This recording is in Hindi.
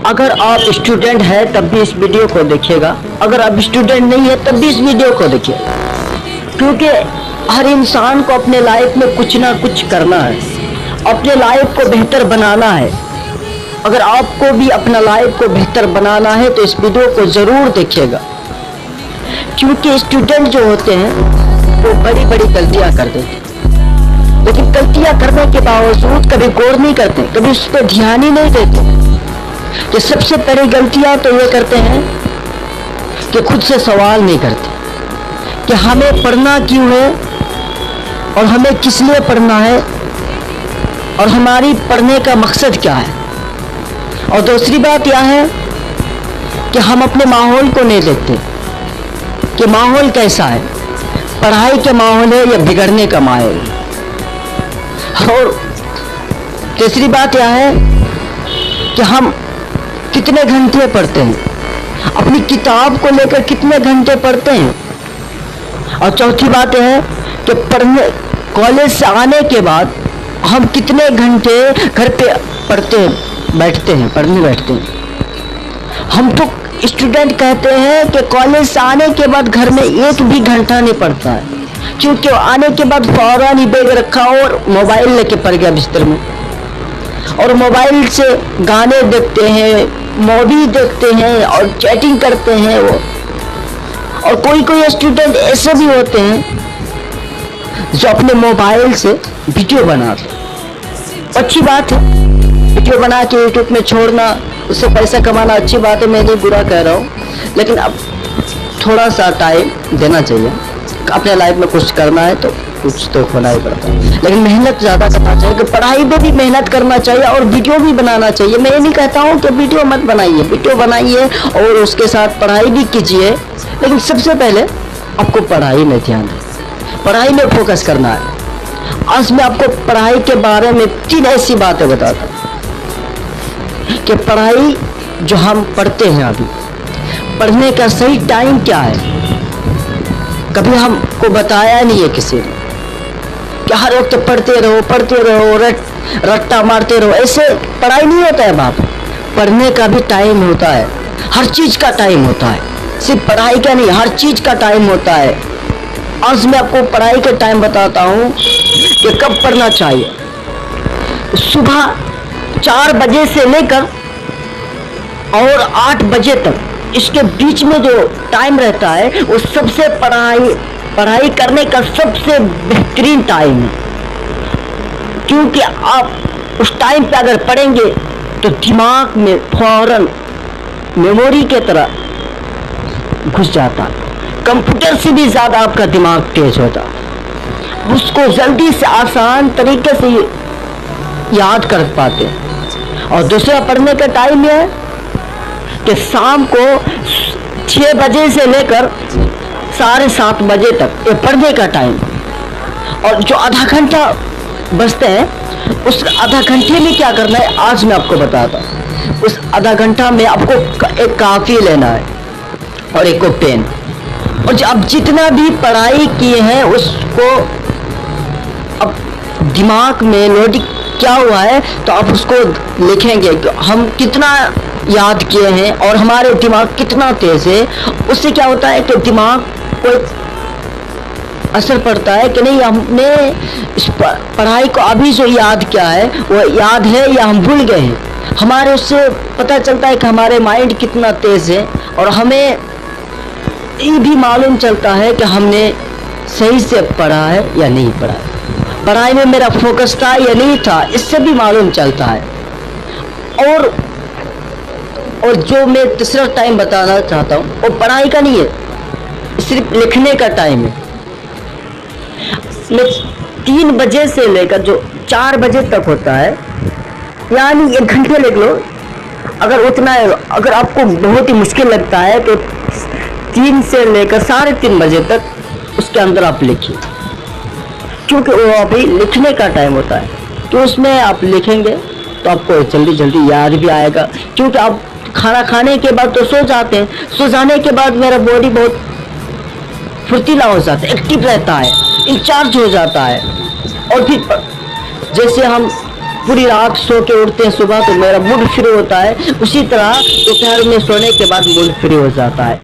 अगर आप स्टूडेंट हैं तब भी इस वीडियो को देखिएगा, अगर आप स्टूडेंट नहीं है तब भी इस वीडियो को देखिएगा, क्योंकि हर इंसान को अपने लाइफ में कुछ ना कुछ करना है, अपने लाइफ को बेहतर बनाना है। अगर आपको भी अपना लाइफ को बेहतर बनाना है तो इस वीडियो को ज़रूर देखिएगा, क्योंकि स्टूडेंट जो होते हैं वो बड़ी बड़ी गलतियां कर देते हैं, लेकिन गलतियां करने के बावजूद कभी गौर नहीं करते, कभी उस पर ध्यान ही नहीं देते। कि सबसे पहली गलतियां तो ये करते हैं कि खुद से सवाल नहीं करते कि हमें पढ़ना क्यों है और हमें किस लिए पढ़ना है और हमारी पढ़ने का मकसद क्या है। और दूसरी बात यह है कि हम अपने माहौल को नहीं देखते कि माहौल कैसा है, पढ़ाई का माहौल है या बिगड़ने का माहौल है। और तीसरी बात यह है कि हम कितने घंटे पढ़ते हैं, अपनी किताब को लेकर कितने घंटे पढ़ते हैं। और चौथी बात यह है कि पढ़ने कॉलेज से आने के बाद हम कितने घंटे घर पे पढ़ने बैठते हैं। हम तो स्टूडेंट कहते हैं कि कॉलेज से आने के बाद घर में एक भी घंटा नहीं पढ़ता है, क्योंकि आने के बाद फौरन ही बैग रखा और मोबाइल लेके पड़ गया बिस्तर में, और मोबाइल से गाने देखते हैं, मूवी देखते हैं और चैटिंग करते हैं वो। और कोई स्टूडेंट ऐसे भी होते हैं जो अपने मोबाइल से वीडियो बनाते हैं। अच्छी बात है, वीडियो बना के यूट्यूब में छोड़ना, उससे पैसा कमाना अच्छी बात है, मैं नहीं बुरा कह रहा हूँ, लेकिन अब थोड़ा सा टाइम देना चाहिए। अपने लाइफ में कुछ करना है तो कुछ तो होना ही पड़ता है, लेकिन मेहनत ज़्यादा करना चाहिए। कि पढ़ाई में भी मेहनत करना चाहिए और वीडियो भी बनाना चाहिए। मैं ये नहीं कहता हूँ कि वीडियो मत बनाइए, वीडियो बनाइए और उसके साथ पढ़ाई भी कीजिए, लेकिन सबसे पहले आपको पढ़ाई में ध्यान दें, पढ़ाई में फोकस करना है। आज मैं आपको पढ़ाई के बारे में 3 ऐसी बातें बताता हूँ कि पढ़ाई जो हम पढ़ते हैं अभी, पढ़ने का सही टाइम क्या है, कभी हमको बताया नहीं है किसी ने कि हर वक्त पढ़ते रहो, रट्टा मारते रहो। ऐसे पढ़ाई नहीं होता है बाप, पढ़ने का भी टाइम होता है, हर चीज़ का टाइम होता है, सिर्फ पढ़ाई का नहीं, हर चीज़ का टाइम होता है। आज मैं आपको पढ़ाई का टाइम बताता हूँ कि कब पढ़ना चाहिए। सुबह 4 बजे से लेकर और 8 बजे तक, इसके बीच में जो टाइम रहता है वो सबसे पढ़ाई करने का सबसे बेहतरीन टाइम है, क्योंकि आप उस टाइम पे अगर पढ़ेंगे तो दिमाग में फौरन मेमोरी के तरह घुस जाता है, कंप्यूटर से भी ज़्यादा आपका दिमाग तेज होता है, उसको जल्दी से आसान तरीके से याद कर पाते हैं। और दूसरा पढ़ने का टाइम यह है कि शाम को 6 बजे से लेकर 7:30 बजे तक ये पढ़ने का टाइम। और जो आधा घंटा बचते हैं उस आधा घंटे में क्या करना है आज मैं आपको बताता हूँ। उस आधा घंटा में आपको एक काफ़ी लेना है और एक को पेन, और जो आप जितना भी पढ़ाई किए हैं उसको अब दिमाग में लोडिंग क्या हुआ है तो आप उसको लिखेंगे कि हम कितना याद किए हैं और हमारे दिमाग कितना तेज है। उससे क्या होता है कि दिमाग को असर पड़ता है कि नहीं, हमने इस पढ़ाई को अभी जो याद किया है वो याद है या हम भूल गए हैं। हमारे उससे पता चलता है कि हमारे माइंड कितना तेज है, और हमें ये भी मालूम चलता है कि हमने सही से पढ़ा है या नहीं पढ़ा है, पढ़ाई में मेरा फोकस था या नहीं था, इससे भी मालूम चलता है। और जो मैं तीसरा टाइम बताना चाहता हूँ वो पढ़ाई का नहीं है, सिर्फ लिखने का टाइम है। मैं 3 बजे से लेकर जो 4 बजे तक होता है, यानी 1 घंटे लिख लो। अगर उतना अगर आपको बहुत ही मुश्किल लगता है तो 3 से लेकर 3:30 बजे तक उसके अंदर आप लिखिए, क्योंकि वो अभी लिखने का टाइम होता है। तो उसमें आप लिखेंगे तो आपको जल्दी याद भी आएगा, क्योंकि आप खाना खाने के बाद तो सो जाते हैं, सो जाने के बाद मेरा बॉडी बहुत फुर्तीला हो जाता है, एक्टिव रहता है, इंचार्ज हो जाता है। और फिर जैसे हम पूरी रात सो के उठते हैं सुबह तो मेरा मूड फ्री होता है, उसी तरह दोपहर में सोने के बाद मूड फ्री हो जाता है।